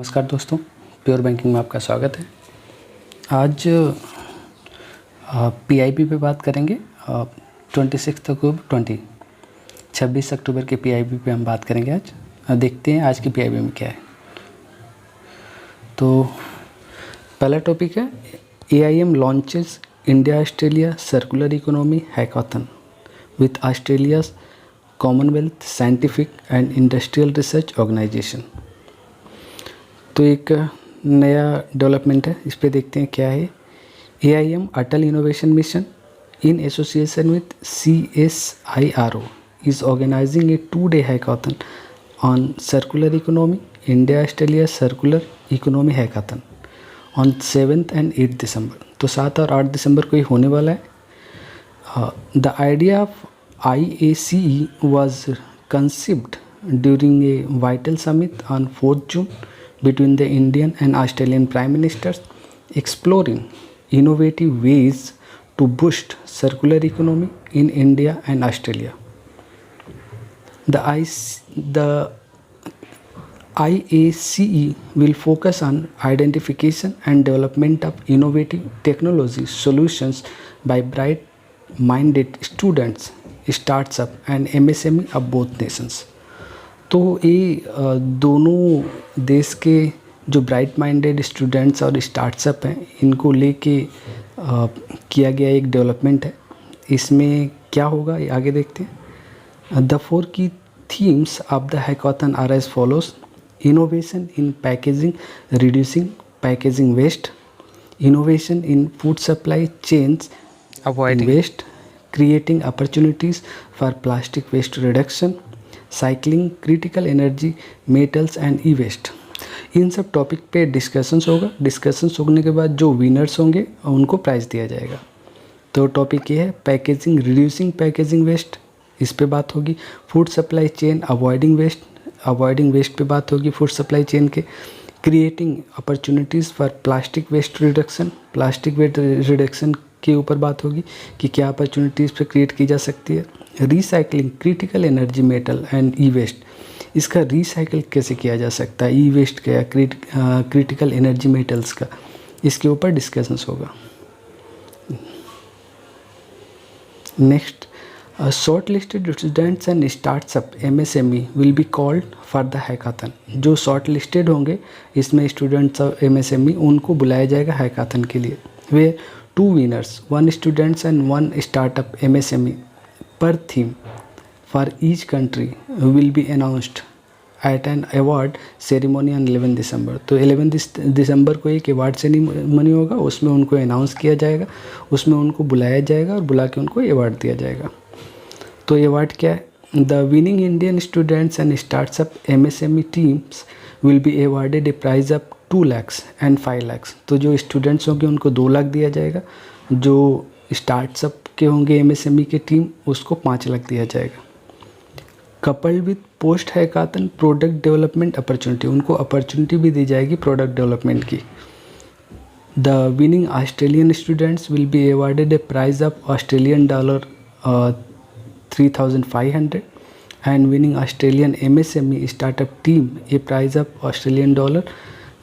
नमस्कार दोस्तों, pure banking में आपका स्वागत है। आज पीआईबी पे बात करेंगे। 26 अक्टूबर के पीआईबी पे हम बात करेंगे आज। देखते हैं आज की पीआईबी में क्या है। तो पहला टॉपिक है AIM launches India Australia circular economy hackathon with Australia's Commonwealth Scientific and Industrial Research Organisation. तो एक नया डेवलपमेंट है, इस पे देखते हैं क्या है। AIM Atal innovation mission in association with CSIRO is organizing a 2-day hackathon on circular economy, India Australia Circular Economy Hackathon on 7th and 8th December। तो 7 और 8 दिसंबर को ही होने वाला है। The idea of IACE was conceived during a vital summit on 4th June between the Indian and Australian Prime Ministers, exploring innovative ways to boost circular economy in India and Australia. The IACE will focus on identification and development of innovative technology solutions by bright-minded students, startups and MSME of both nations। तो ये दोनों देश के जो bright minded students और startup हैं, इनको लेके किया गया एक डेवलपमेंट है। इसमें क्या होगा ये आगे देखते हैं। द 4 की themes of the hackathon are as follows: innovation in packaging reducing packaging waste, innovation in food supply chains avoiding waste, creating opportunities for plastic waste reduction, cycling critical energy metals and e waste. इन सब topic पे discussions होगा। Discussions होने के बाद जो winners होंगे उनको प्राइज़ दिया जाएगा। तो टॉपिक ये है पैकेजिंग रिड्यूसिंग पैकेजिंग वेस्ट, इस पे बात होगी। Food supply chain avoiding waste पे बात होगी फूड सप्लाई चेन के। Creating opportunities for plastic waste reduction के ऊपर बात होगी कि क्या अपॉर्चुनिटीज़ पे क्रिएट की जा सकती है। Recycling critical energy metal and e waste, इसका रिसाइकल कैसे किया जा सकता है, ई वेस्ट का या क्रिटिकल एनर्जी मेटल्स का, इसके ऊपर डिस्कशंस होगा। Next, short listed students and startup MSME will be called for the hackathon. जो शॉर्ट लिस्टेड होंगे इसमें स्टूडेंट्स ऑफ MSME उनको बुलाया जाएगा हैकाथन के लिए। वे 2 winners 1 students and 1 startup MSME per theme for each country will be announced at an award ceremony on 11 दिसंबर। तो 11 दिसंबर को एक अवार्ड सेरेमनी होगा, उसमें उनको अनाउंस किया जाएगा, उसमें उनको बुलाया जाएगा और बुला के उनको अवार्ड दिया जाएगा। तो ये अवार्ड क्या है? The winning Indian students and startup MSME teams will be awarded a prize of 2 lakhs and 5 lakhs। तो जो स्टूडेंट्स होंगे उनको 2 लाख दिया जाएगा, जो स्टार्टअप के होंगे MSME की टीम उसको 5 लाख दिया जाएगा। Coupled with post hackathon product development opportunity, उनको अपॉर्चुनिटी भी दी जाएगी प्रोडक्ट डेवलपमेंट की। The winning Australian students will be awarded a prize of $3,500 and winning Australian MSME startup team a prize of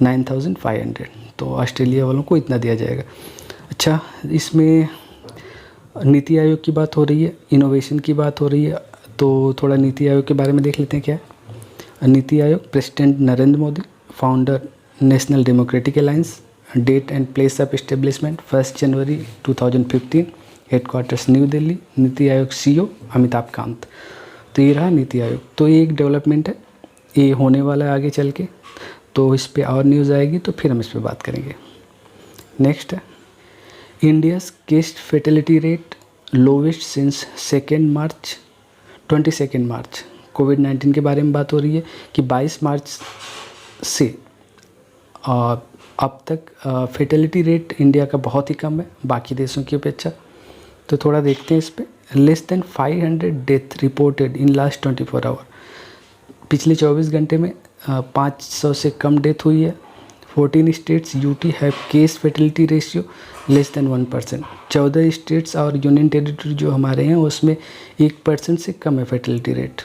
$9,500। तो ऑस्ट्रेलिया वालों को इतना दिया जाएगा। अच्छा, इसमें नीति आयोग की बात हो रही है, इनोवेशन की बात हो रही है, तो थोड़ा नीति आयोग के बारे में देख लेते हैं क्या है। NITI Aayog president Narendra Modi, founder National Democratic Alliance, date and place of establishment 1 January 2015, headquarters New Delhi. NITI Aayog CEO Amitabh Kant. तो ये रहा नीति आयोग। तो ये एक डेवलपमेंट है, ये होने वाला है आगे चल के, तो इस पर और न्यूज़ आएगी तो फिर हम इस पर बात करेंगे। नेक्स्ट है India's case fatality rate lowest since 22 मार्च। कोविड-19 के बारे में बात हो रही है कि 22 मार्च से अब तक फेटेलिटी रेट इंडिया का बहुत ही कम है बाकी देशों की अपेक्षा। तो थोड़ा देखते हैं इस पे। Less than 500 death reported in last 24 hour. पिछले 24 घंटे में 500 से कम डेथ हुई है। 14 states UT have case fatality ratio less than 1%। 14 states और यूनियन टेरिटरी जो हमारे हैं उसमें 1% से कम है fatality rate.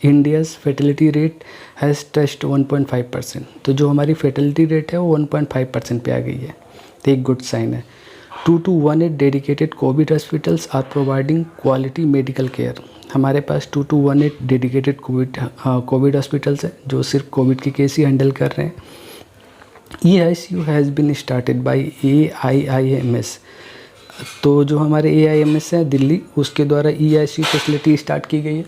India's fertility rate has touched 1.5%। तो जो हमारी फर्टिलिटी रेट है वो 1.5% पे आ गई है, तो एक गुड साइन है। 2218 dedicated COVID hospitals are providing quality medical care. हमारे पास 2218 डेडिकेटेड कोविड हॉस्पिटल्स है जो सिर्फ कोविड के केस ही हैंडल कर रहे हैं। EICU has been started by AIIMS। तो जो हमारे AIMS है दिल्ली, उसके द्वारा EICU फैसिलिटी स्टार्ट की गई है।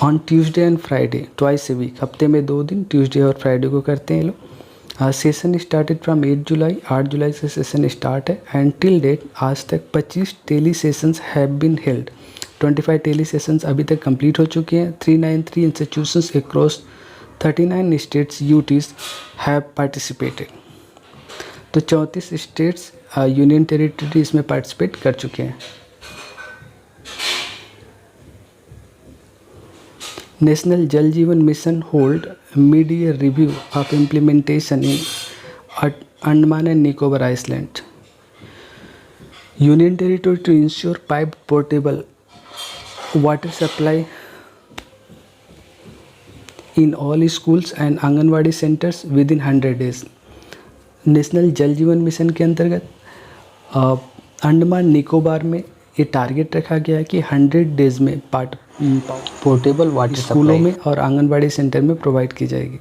On Tuesday and Friday twice a week, हफ्ते में 2 दिन ट्यूसडे और फ्राइडे को करते हैं लोग। सेशन स्टार्टेड फ्रॉम 8 जुलाई, 8 जुलाई से सेशन स्टार्ट है। एंड टिल डेट आज तक 25 tele sessions have been held. 25 tele sessions अभी तक कंप्लीट हो चुके हैं। 393 institutions across 39 states UTs have participated. तो 34 स्टेट्स यूनियन टेरिटरी इसमें पार्टिसिपेट कर चुके हैं। National Jal Jeevan mission hold mid year review of implementation in Andaman and Nicobar island. Union territory to ensure pipe portable water supply in all schools and anganwadi centres within 100 days। National Jal Jeevan mission के अंतर्गत अंडमान निकोबार में ये target रखा गया है कि 100 डेज़ में portable water स्कूलों में और आंगनवाड़ी सेंटर में प्रोवाइड की जाएगी।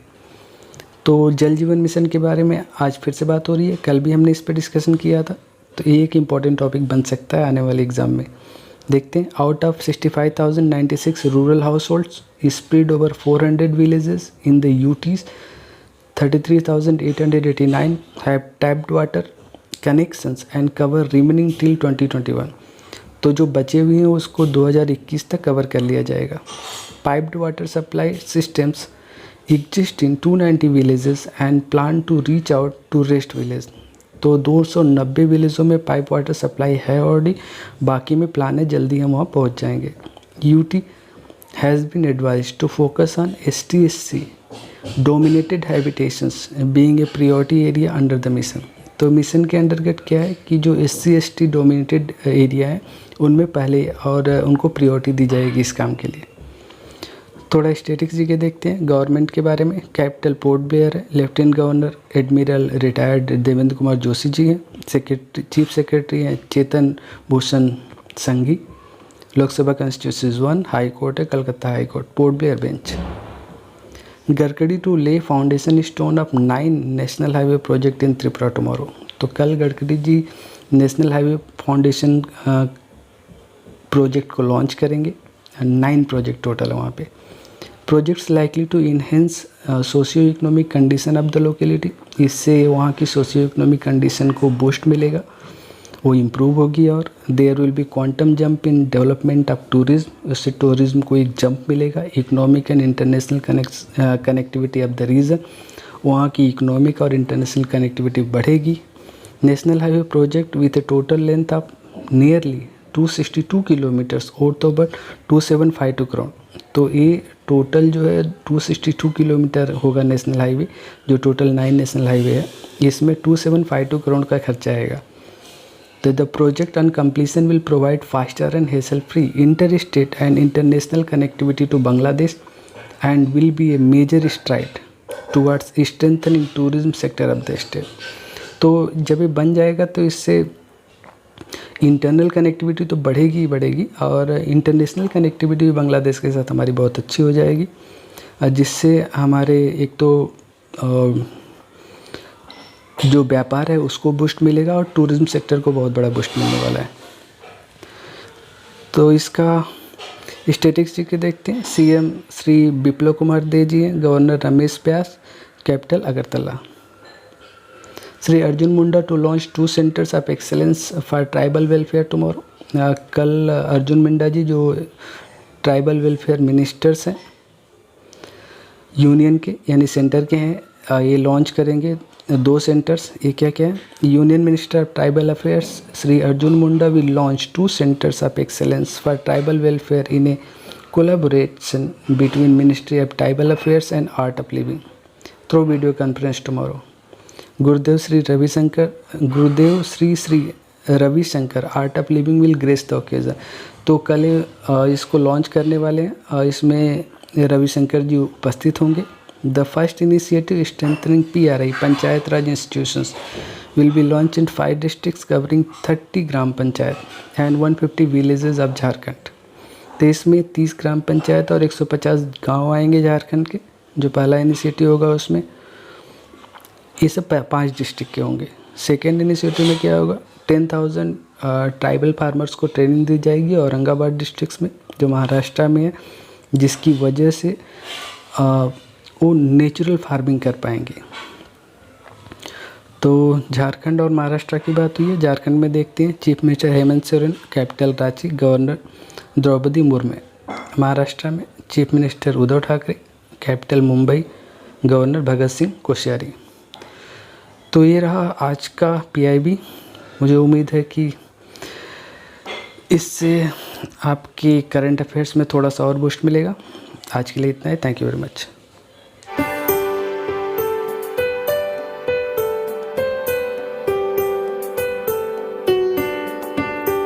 तो जल जीवन मिशन के बारे में आज फिर से बात हो रही है, कल भी हमने इस पर डिस्कशन किया था, तो ये एक इम्पॉर्टेंट टॉपिक बन सकता है आने वाले एग्ज़ाम में। देखते हैं, out of 65,096 rural house holds spread over 400 villages in the UTs, 33,889 have tapped water connections and cover remaining till 2021। तो जो बचे हुए हैं उसको 2021 तक कवर कर लिया जाएगा। Piped water supply systems exist in 290 villages and plan to reach out to rest village. तो 290 विलेजों में पाइप वाटर सप्लाई है ऑलरेडी, बाकी में प्लान है जल्दी हम वहाँ पहुँच जाएंगे। UT has been advised to focus on ST/SC dominated habitations being a priority area under the mission. तो मिशन के अंतर्गत क्या है कि जो SC/ST डोमिनेटेड एरिया है उनमें पहले और उनको प्रायोरिटी दी जाएगी इस काम के लिए। थोड़ा स्टैटिक्स जी के देखते हैं गवर्नमेंट के बारे में। कैपिटल पोर्ट ब्लेयर है, lieutenant governor admiral retired Devendra Kumar Joshi ji हैं। सेक्रेटरी चीफ सेक्रेटरी हैं Chetan Bhushan Sanghi. Lok Sabha constituency 1, high court है Calcutta high court, Port Blair bench. Gadkari to lay foundation stone of 9 national highway project in Tripura tomorrow. तो कल Gadkari ji national highway foundation project को लॉन्च करेंगे। 9 प्रोजेक्ट टोटल है वहाँ पे। Projects likely to enhance socio economic condition of the locality. इससे वहाँ की सोशियो इकोनॉमिक कंडीशन को बूस्ट मिलेगा, वो इम्प्रूव होगी। और there will be quantum jump in development of tourism. उससे टूरिज्म को एक जंप मिलेगा। Economic and international connectivity of the region, वहाँ की इकोनॉमिक और इंटरनेशनल कनेक्टिविटी बढ़ेगी। National highway project with a total length of nearly 262 kilometres और तो बट 2752 करोड़। तो ये टोटल जो है 262 किलोमीटर होगा नेशनल हाईवे, जो टोटल 9 नेशनल हाईवे है, इसमें 2752 करोड़ का खर्चा आएगा। तो the project on completion will provide faster and hassle free inter state and international connectivity to Bangladesh and will be a major stride towards strengthening tourism sector of the state. तो जब ये बन जाएगा तो इससे इंटरनल कनेक्टिविटी तो बढ़ेगी ही बढ़ेगी और इंटरनेशनल कनेक्टिविटी भी बांग्लादेश के साथ हमारी बहुत अच्छी हो जाएगी, जिससे हमारे एक तो जो व्यापार है उसको बूस्ट मिलेगा और टूरिज्म सेक्टर को बहुत बड़ा बूस्ट मिलने वाला है। तो इसका स्टैटिस्टिक्स के देखते हैं। CM श्री बिप्लब कुमार देव जी हैं, governor Ramesh Vyas, capital Agartala. Shri Arjun Munda to launch 2 centres of excellence for tribal welfare tomorrow. कल अर्जुन मुंडा जी जो ट्राइबल वेलफेयर मिनिस्टर्स हैं यूनियन के यानी सेंटर के हैं, ये लॉन्च करेंगे 2 सेंटर्स। ये क्या क्या है? Union minister of tribal affairs Shri Arjun Munda will launch 2 centres of excellence for tribal welfare in a collaboration between ministry of tribal affairs and Art of Living through video conference tomorrow. Gurudev Shri Ravi Shankar Art of Living will grace the occasion. तो कल इसको launch करने वाले हैं, इसमें रविशंकर जी उपस्थित होंगे। The first initiative strengthening PRI panchayat Raj institutions will be launch in 5 districts covering 30 gram panchayat and 150 villages of Jharkhand. तो इसमें 30 ग्राम पंचायत और 150 गांव आएंगे झारखंड के, जो पहला इनिशिएटिव होगा उसमें। ये सब 5 डिस्ट्रिक्ट के होंगे। सेकेंड इनिशिएटिव में क्या होगा, 10,000 ट्राइबल फार्मर्स को ट्रेनिंग दी जाएगी औरंगाबाद डिस्ट्रिक्ट में, जो महाराष्ट्र में है, जिसकी वजह से वो नेचुरल फार्मिंग कर पाएंगे। तो झारखंड और महाराष्ट्र की बात हुई है। झारखंड में देखते हैं chief minister Hemant Soren, capital Ranchi, governor Droupadi Murmu. Maharashtra में chief minister Uddhav Thackeray, capital Mumbai, governor Bhagat Singh Koshyari. तो ये रहा आज का PIB। मुझे उम्मीद है कि इससे आपकी करंट अफेयर्स में थोड़ा सा और बूस्ट मिलेगा। आज के लिए इतना ही। Thank you very much.